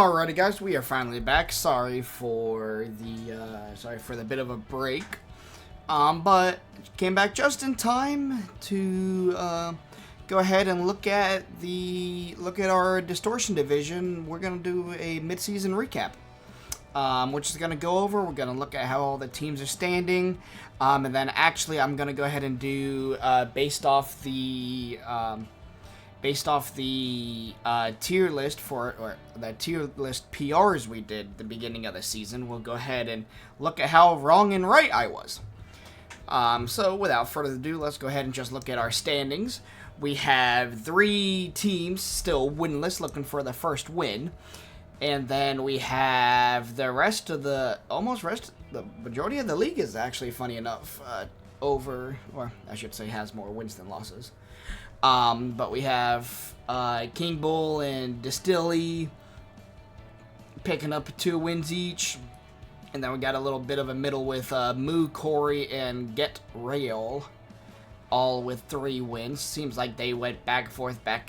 Alrighty, guys, we are finally back. Sorry for the bit of a break, but came back just in time to go ahead and look at our Distortion division. We're gonna do a mid-season recap, which is gonna go over. We're gonna look at how all the teams are standing, and then actually I'm gonna go ahead and do based off the tier list or the tier list PRs we did at the beginning of the season. We'll go ahead and look at how wrong and right I was. So without further ado, let's go ahead and just look at our standings. We have 3 teams still winless, looking for the first win. And then we have the majority of the league is actually, funny enough, has more wins than losses. But we have King Bull and Distilly picking up 2 wins each. And then we got a little bit of a middle with Moo, Corey, and Get Rail, all with 3 wins. Seems like they went back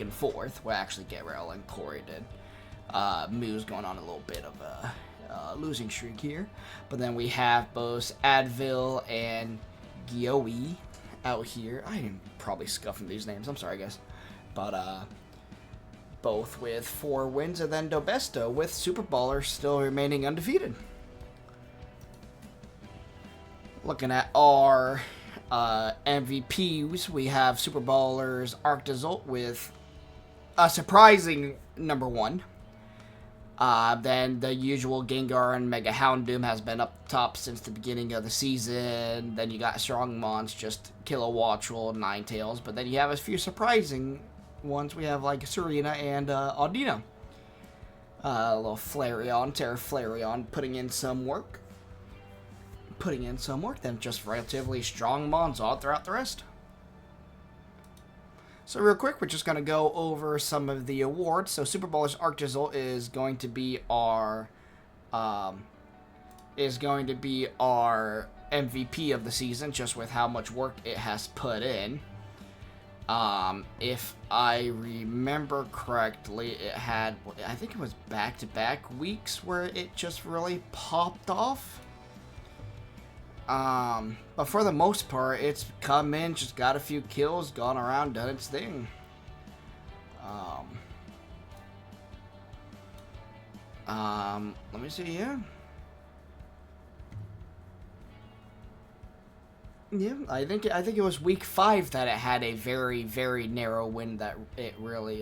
and forth. Well, actually, Get Rail and Corey did. Moo's going on a little bit of a losing streak here. But then we have both Advil and Gyoe out here. I am probably scuffing these names. I'm sorry, guys. But both with 4 wins, and then Dobesto with Super Baller still remaining undefeated. Looking at our MVPs, we have Super Ballers Arctazult with a surprising number 1. Then the usual Gengar and Mega Houndoom has been up top since the beginning of the season. Then you got Strong Mons, just Kilowattrel, Ninetales. But then you have a few surprising ones. We have like Serena and Audino. A little Flareon, Terra Flareon, putting in some work. Then just relatively strong Mons all throughout the rest. So real quick, we're just going to go over some of the awards. So Super Ballers Arctazult is going to be our MVP of the season, just with how much work it has put in. If I remember correctly, I think it was back-to-back weeks where it just really popped off. But for the most part, it's come in, just got a few kills, gone around, done its thing. Let me see here. Yeah, I think it was week 5 that it had a very, very narrow win that it really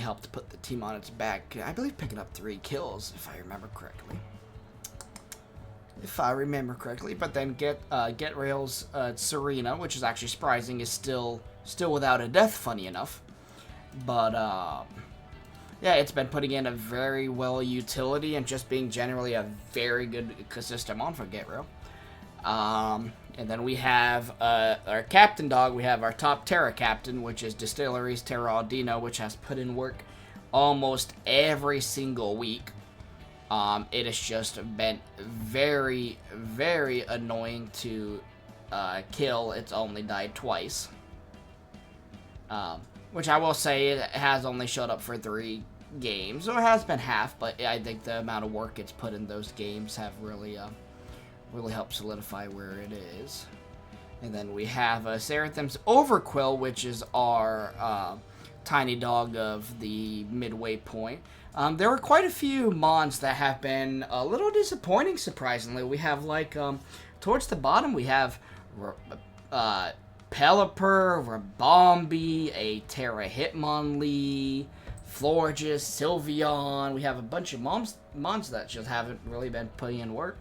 helped put the team on its back. I believe picking up 3 kills, if I remember correctly. But then Get Rail's Serena, which is actually surprising, is still without a death, funny enough. But yeah, it's been putting in a very well utility and just being generally a very good consistent mon for Get Rail. And then we have our captain dog. We have our top Terra captain, which is Distillery's Terra Audino, which has put in work almost every single week. It has just been very, very annoying to kill. It's only died twice. Which I will say, it has only showed up for 3 games. So it has been half, but I think the amount of work it's put in those games have really helped solidify where it is. And then we have Serathim's Overquill, which is our tiny dog of the midway point. There are quite a few mons that have been a little disappointing, surprisingly. We have, like, towards the bottom, we have Pelipper, Rabombi, a Terra Hitmonlee, Florges, Sylveon. We have a bunch of mons that just haven't really been putting in work.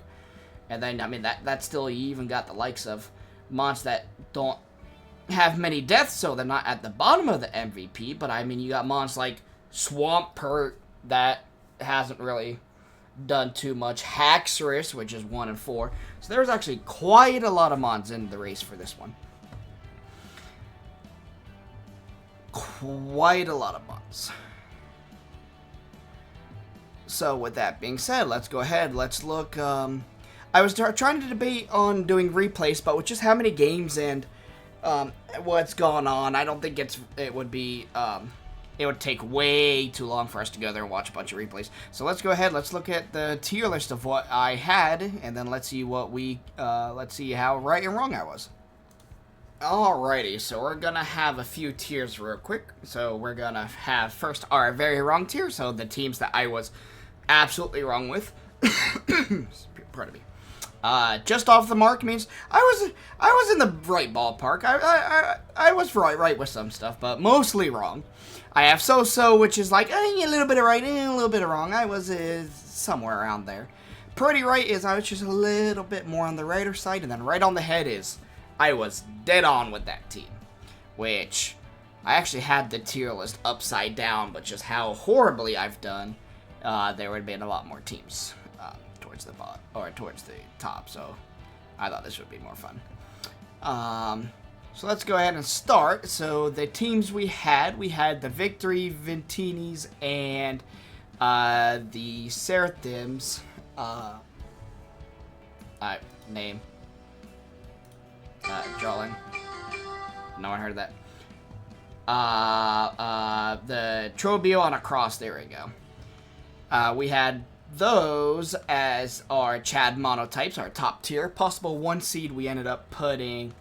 And then, I mean, that's still, you even got the likes of mons that don't have many deaths, so they're not at the bottom of the MVP. But, I mean, you got mons like Swampert, that hasn't really done too much. Haxorus, which is 1 and 4. So there's actually quite a lot of mons in the race for this one. Quite a lot of mons. So with that being said, let's go ahead. Let's look. I was trying to debate on doing replays, but with just how many games and what's gone on, I don't think it would be it would take way too long for us to go there and watch a bunch of replays. So let's go ahead. Let's look at the tier list of what I had, and then let's see what let's see how right and wrong I was. Alrighty, so we're gonna have a few tiers real quick. So we're gonna have first our very wrong tier, so the teams that I was absolutely wrong with. Pardon me. Just off the mark means I was in the right ballpark. I was right with some stuff, but mostly wrong. I have so, which is like a little bit of right and a little bit of wrong. I was somewhere around there. Pretty right is I was just a little bit more on the righter side, and then right on the head is I was dead on with that team, which I actually had the tier list upside down, but just how horribly I've done, there would have been a lot more teams towards the bottom or towards the top. So I thought this would be more fun. So let's go ahead and start. So the teams we had the Victory Ventinis and the Seraphims. Name. Drawing. No one heard that. The Trobio on a cross. There we go. We had those as our Chad monotypes, our top tier. Possible 1 seed, we ended up putting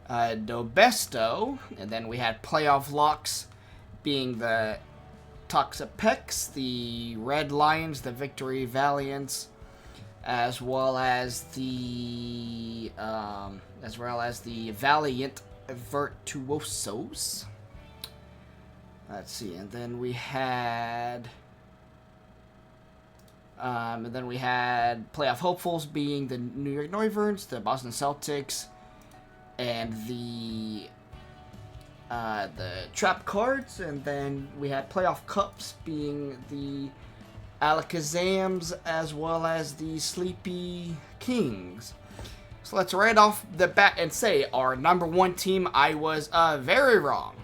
Dobesto, and then we had playoff locks being the Toxapex, the Red Lions, the Victory Valiants, as well as the Valiant Virtuosos. Let's see, and then we had playoff hopefuls being the New York Neuverns, the Boston Celtics, and the trap cards, and then we had playoff cups being the Alakazams as well as the Sleepy Kings. So let's right off the bat and say our number 1 team, I was very wrong.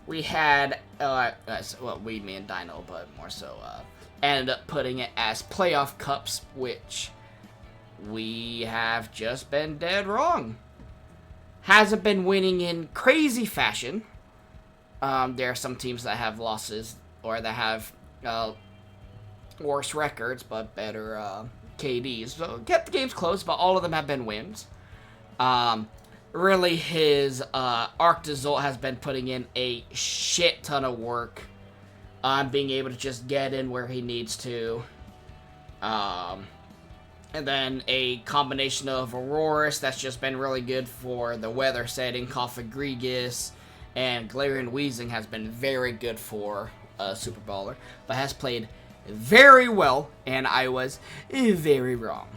We had me and Dino, but more so ended up putting it as playoff cups, which we have just been dead wrong. Hasn't been winning in crazy fashion. There are some teams that have losses or that have worse records but better KDs. So kept the games close, but all of them have been wins. Really, his Arctazult has been putting in a shit ton of work on being able to just get in where he needs to. And then a combination of Aurorus that's just been really good for the weather setting. Cofagrigus and Galarian Weezing has been very good for Super Baller, but has played very well, and I was very wrong.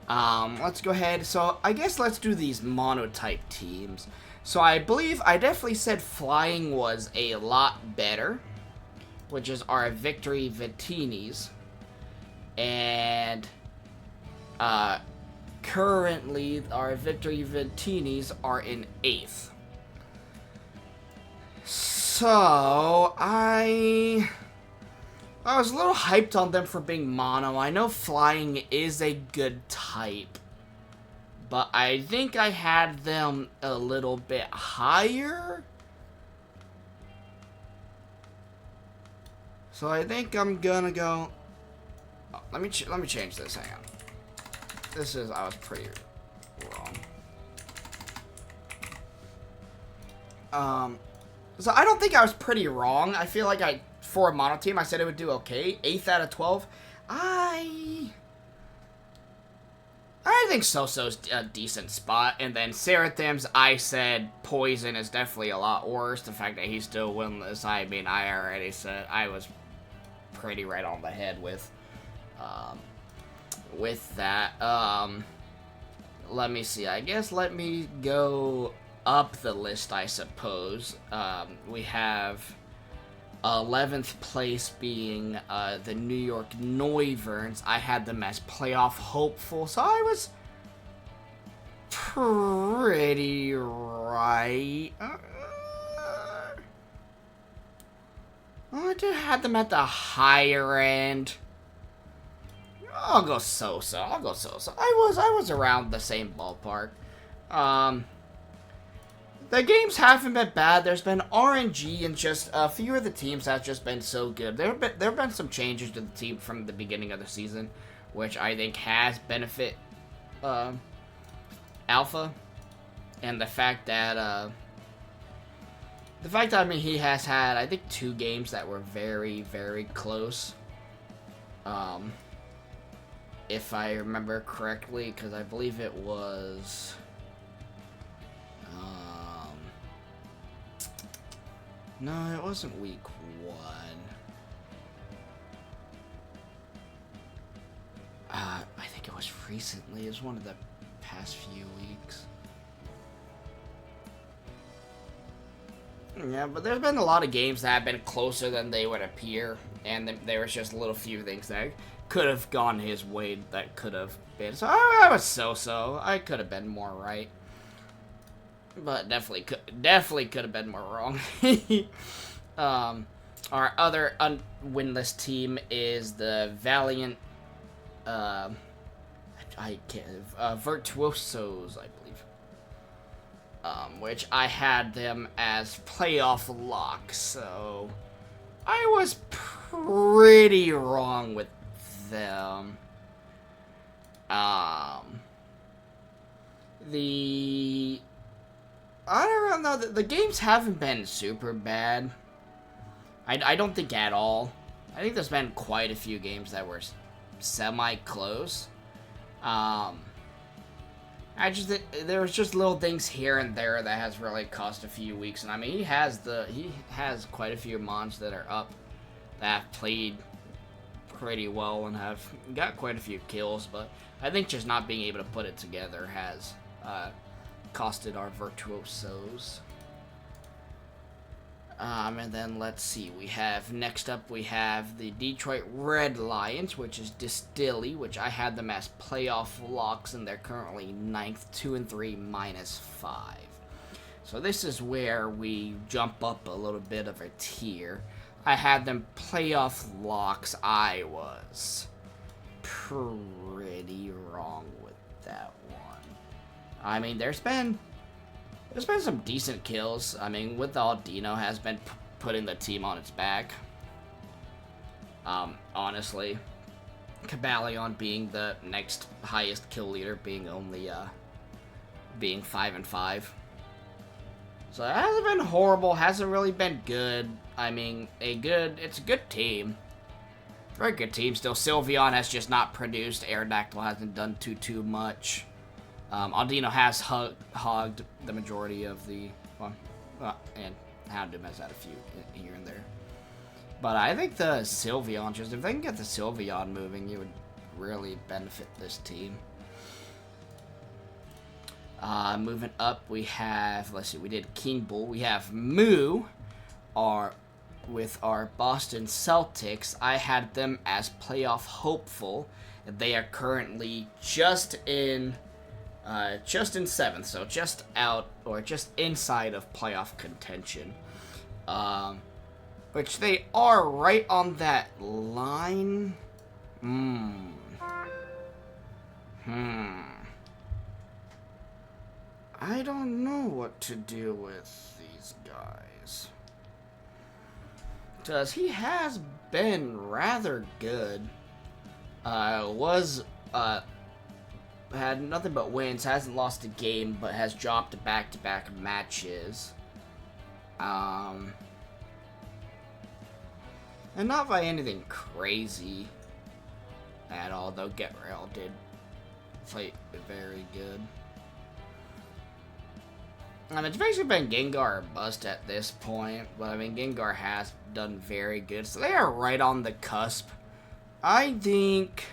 Let's go ahead. So I guess let's do these monotype teams. So I believe I definitely said flying was a lot better, which is our Victory Ventinis. And currently our Victory Ventinis are in 8th. So I was a little hyped on them for being mono. I know flying is a good type, but I think I had them a little bit higher. So I think I'm gonna go. Oh, let me change this. Hang on. I was pretty wrong. So I don't think I was pretty wrong. I feel like for a mono team, I said it would do okay. 8th out of 12. I think So-So's a decent spot. And then Seraphim's, I said Poison is definitely a lot worse. The fact that he's still winless, I mean, I already said I was pretty right on the head with that. Let me see. I guess let me go up the list, I suppose. We have 11th place being the New York Neuverns. I had them as playoff hopeful, so I was pretty right. I did have them at the higher end. I'll go So-So. I was around the same ballpark. the games haven't been bad. There's been RNG, and just a few of the teams have just been so good. There have been some changes to the team from the beginning of the season, which I think has benefit Alpha, and the fact that I mean, he has had, I think, 2 games that were very, very close. If I remember correctly, because I believe it was... no, it wasn't week 1. I think it was recently. It was one of the past few weeks. Yeah, but there's been a lot of games that have been closer than they would appear, and there was just a little few things that could have gone his way that could have been. So I was so-so. I could have been more right, but definitely could have been more wrong. Our other winless team is the Valiant. Virtuosos, I believe. Which I had them as playoff locks, so I was pretty wrong with them. I don't know, the games haven't been super bad. I don't think at all. I think there's been quite a few games that were semi-close. There was just little things here and there that has really cost a few weeks, and I mean he has quite a few mons that are up that have played pretty well and have got quite a few kills, but I think just not being able to put it together has costed our virtuosos. And then let's see, next up we have the Detroit Red Lions, which is Distilly, which I had them as playoff locks, and they're currently 9th, 2-3, -5. So this is where we jump up a little bit of a tier. I had them playoff locks. I was pretty wrong with that one. I mean, there's been some decent kills. I mean, with all Dino has been putting the team on its back. Honestly, Cabalion being the next highest kill leader, being only being 5-5. So it hasn't been horrible. Hasn't really been good. I mean, it's a good team. Very good team. Still, Sylveon has just not produced. Aerodactyl hasn't done too much. Aldino has hogged the majority of the and Houndoom has had a few here and there. But I think the Sylveon, just if they can get the Sylveon moving, it would really benefit this team. Moving up, we have, let's see, we did King Bull. We have Moo, with our Boston Celtics. I had them as playoff hopeful. They are currently just in 7th, so just out, or just inside of playoff contention. Which they are right on that line. I don't know what to do with these guys. Because he has been rather good. Had nothing but wins, hasn't lost a game, but has dropped back-to-back matches. And not by anything crazy at all, though Get Rail did fight very good. It's basically been Gengar or bust at this point, but I mean, Gengar has done very good, so they are right on the cusp. I think...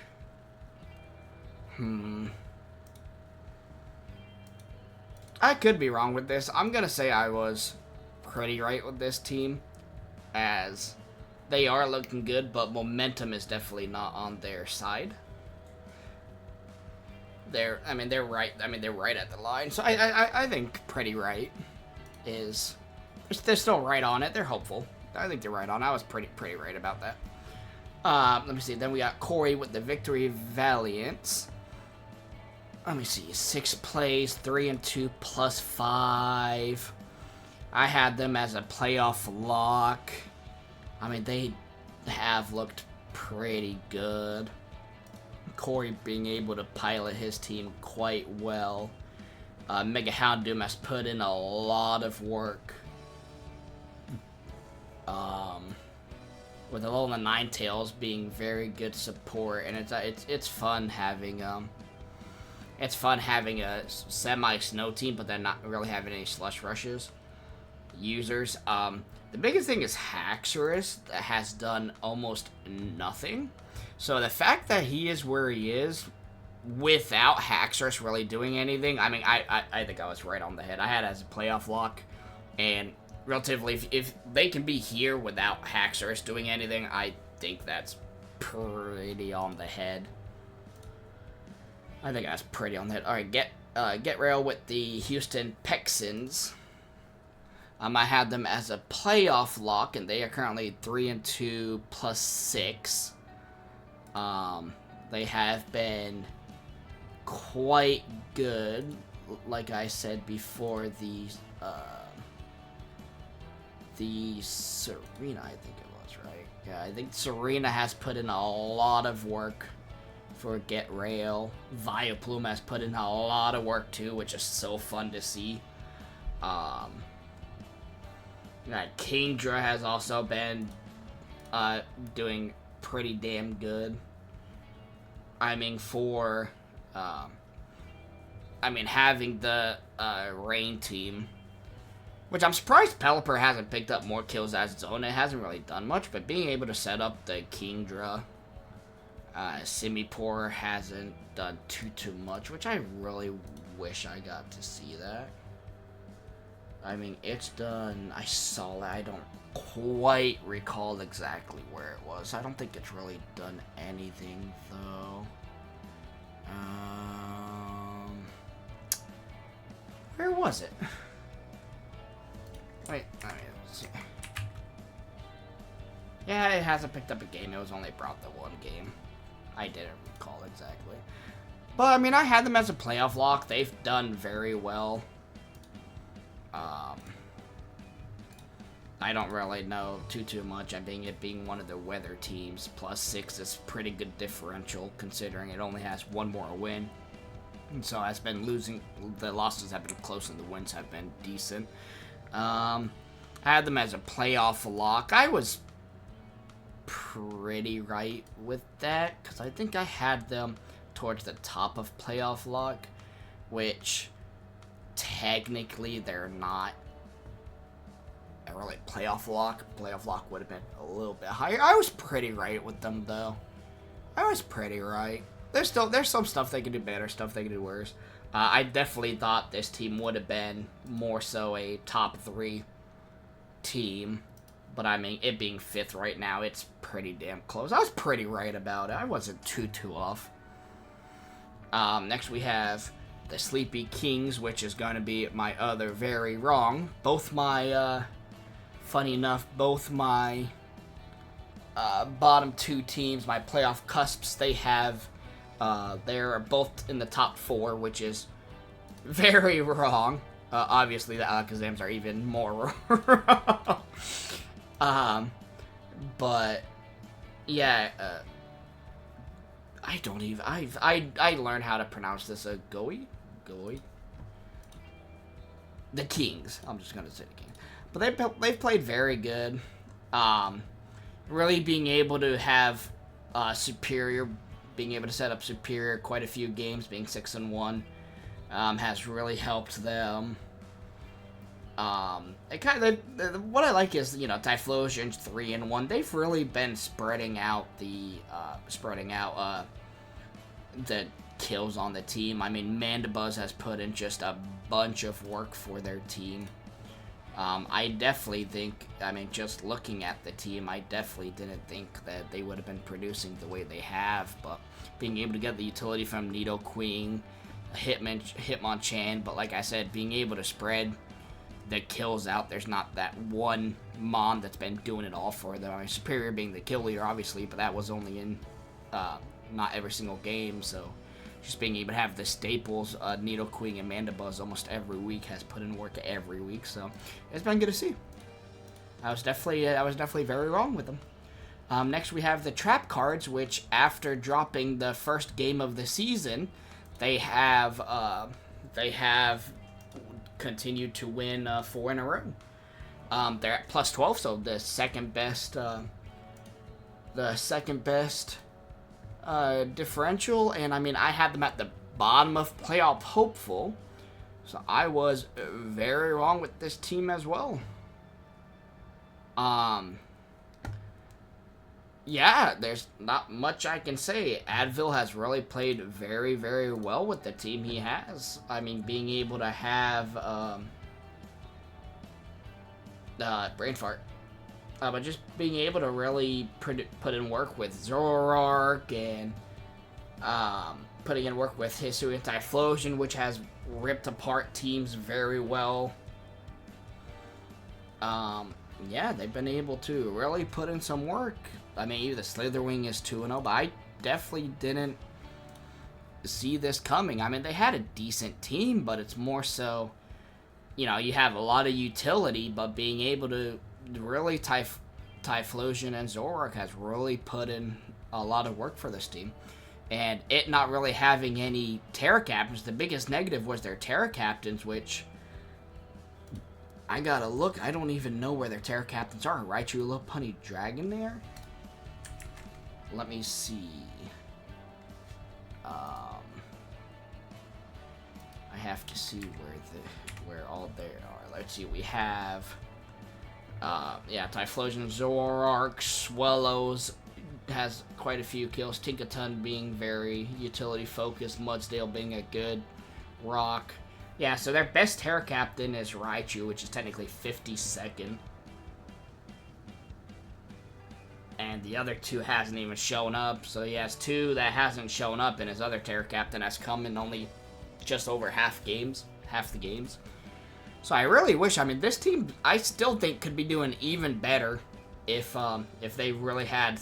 I could be wrong with this. I'm gonna say I was pretty right with this team, as they are looking good, but momentum is definitely not on their side. They're right. They're right at the line. So I think pretty right is. They're still right on it. They're hopeful. I think they're right on. I was pretty right about that. Let me see. Then we got Corey with the Victory Valiants. Let me see. 6 plays, 3-2 +5. I had them as a playoff lock. I mean, they have looked pretty good. Corey being able to pilot his team quite well. Mega Houndoom has put in a lot of work. With Alola Ninetales being very good support, and it's fun having a semi-snow team, but then not really having any slush rushes users. The biggest thing is Haxorus that has done almost nothing. So the fact that he is where he is without Haxorus really doing anything, I mean, I think I was right on the head. I had it as a playoff lock, and relatively, if they can be here without Haxorus doing anything, I think that's pretty on the head. I think that's pretty on the head. Alright, get rail with the Houston Texans. I had them as a playoff lock, and they are currently 3-2 plus 6. They have been quite good, like I said before. The Serena, I think it was, right? Yeah, I think Serena has put in a lot of work for Get Rail. Vileplume has put in a lot of work too, which is so fun to see. Kingdra has also been doing pretty damn good. I mean, having the Rain team, which I'm surprised Pelipper hasn't picked up more kills as its own. It hasn't really done much, but being able to set up the Kingdra, Simipour hasn't done too much, which I really wish I got to see that. I mean, it's done. I saw that. I don't quite recall exactly where it was. I don't think it's really done anything, though. Where was it? Wait, let's see. Yeah, it hasn't picked up a game. It was only brought the one game. I didn't recall exactly. But, I mean, I had them as a playoff lock. They've done very well. I don't really know too much. I think it being one of the weather teams, +6 is pretty good differential considering it only has one more win. And so it's been losing. The losses have been close and the wins have been decent. I had them as a playoff lock. I was pretty right with that because I think I had them towards the top of playoff lock, which technically they're not a really playoff lock. Playoff lock would have been a little bit higher. I was pretty right with them though. I was pretty right. There's some stuff they could do better, stuff they could do worse. I definitely thought this team would have been more so a top 3 team, but I mean, it being 5th right now, it's pretty damn close. I was pretty right about it. I wasn't too off. Next we have the Sleepy Kings, which is going to be my other very wrong. Both my, funny enough, both my bottom 2 teams, my playoff cusps, they're both in the top 4, which is very wrong. Obviously, the Alakazams are even more wrong. But yeah, I learned how to pronounce this. Goi. The Kings. I'm just gonna say the Kings. But they've played very good. Really being able to have Superior. Being able to set up Superior quite a few games, being 6-1, has really helped them. It kind of what I like is, Typhlosion's 3-1. They've really been spreading out the kills on the team. I mean, Mandibuzz has put in just a bunch of work for their team. I definitely think, just looking at the team, I definitely didn't think that they would have been producing the way they have, but being able to get the utility from Nidoqueen, Hitmonchan, but like I said, being able to spread the kills out, there's not that one Mon that's been doing it all for them. I mean, Superior being the kill leader, obviously, but that was only in not every single game, so just being able to have the staples, Needle Queen and Mandibuzz almost every week has put in work every week. So it's been good to see. I was definitely very wrong with them. Next we have the trap cards, which after dropping the first game of the season, they have continued to win 4 in a row. They're at plus 12, so the second best differential. And I mean, I had them at the bottom of playoff hopeful, so I was very wrong with this team as well. Yeah, there's not much I can say. Advil has really played very, very well with the team he has. I mean, being able to have brain fart, but just being able to really put in work with Zoroark and putting in work with Hisui and Typhlosion, which has ripped apart teams very well. Yeah, they've been able to really put in some work. I mean, even the Slitherwing is 2-0, but I definitely didn't see this coming. I mean, they had a decent team, but it's more so, you know, you have a lot of utility, but being able to really Typhlosion and Zoroark has really put in a lot of work for this team. And it not really having any Terra Captains, the biggest negative was their Terra Captains, which I gotta look. I don't even know where their Terra Captains are. Raichu, little punny dragon there? Let me see. I have to see where all they are. Let's see. We have yeah, Typhlosion, Zoroark, Swellows has quite a few kills. Tinkaton being very utility focused. Mudsdale being a good rock. Yeah, so their best Terra Captain is Raichu, which is technically 52nd. And the other 2 hasn't even shown up. So he has 2 that hasn't shown up, and his other Terra Captain has come in only just over half the games. So I really wish, I mean, this team, I still think could be doing even better if they really had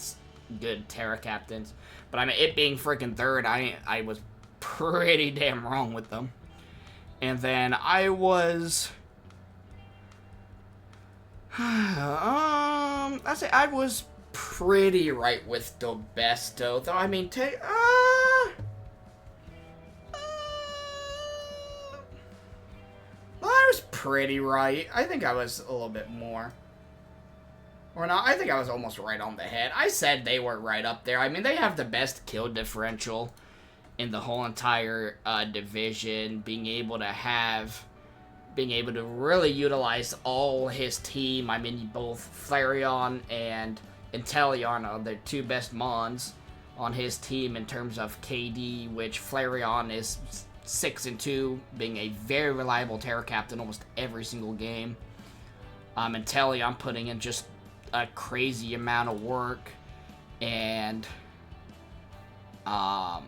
good Terra Captains. But I mean, it being freaking third, I was pretty damn wrong with them. And then I was, I say I was pretty right with Dobesto, though. I mean, I was pretty right. I think I was a little bit more. Or not, I think I was almost right on the head. I said they were right up there. I mean, they have the best kill differential in the whole entire division. Being able to really utilize all his team. I mean, both Flareon and Inteleon are the 2 best Mons on his team in terms of KD, which Flareon is 6-2, being a very reliable Terra Captain almost every single game. Inteleon putting in just a crazy amount of work, and I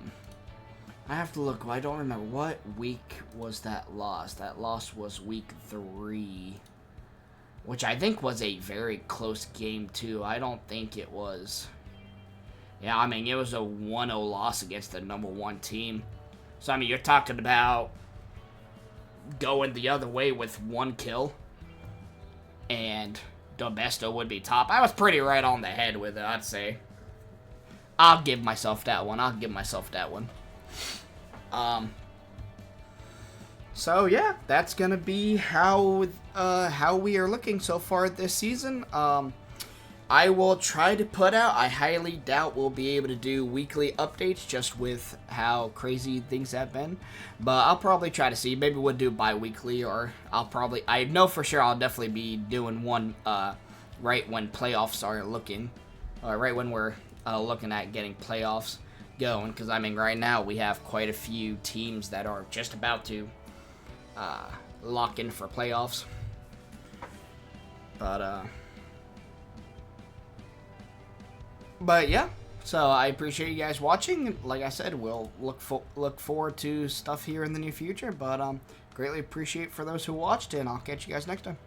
have to look. I don't remember what week was that loss. That loss was week 3, which I think was a very close game too. I don't think it was. Yeah, I mean, it was a 1-0 loss against the number 1 team. So I mean, you're talking about going the other way with 1 kill, and Dobesto would be top. I was pretty right on the head with it, I'd say. I'll give myself that one. So yeah, that's gonna be how we are looking so far this season. I will try to put out. I highly doubt we'll be able to do weekly updates just with how crazy things have been, but I'll probably try to see. Maybe we'll do bi-weekly, or I know for sure I'll definitely be doing one right when playoffs are looking, right when we're looking at getting playoffs going, because I mean, right now we have quite a few teams that are just about to lock in for playoffs. But yeah, so I appreciate you guys watching. Like I said, we'll look forward to stuff here in the near future, but greatly appreciate for those who watched, and I'll catch you guys next time.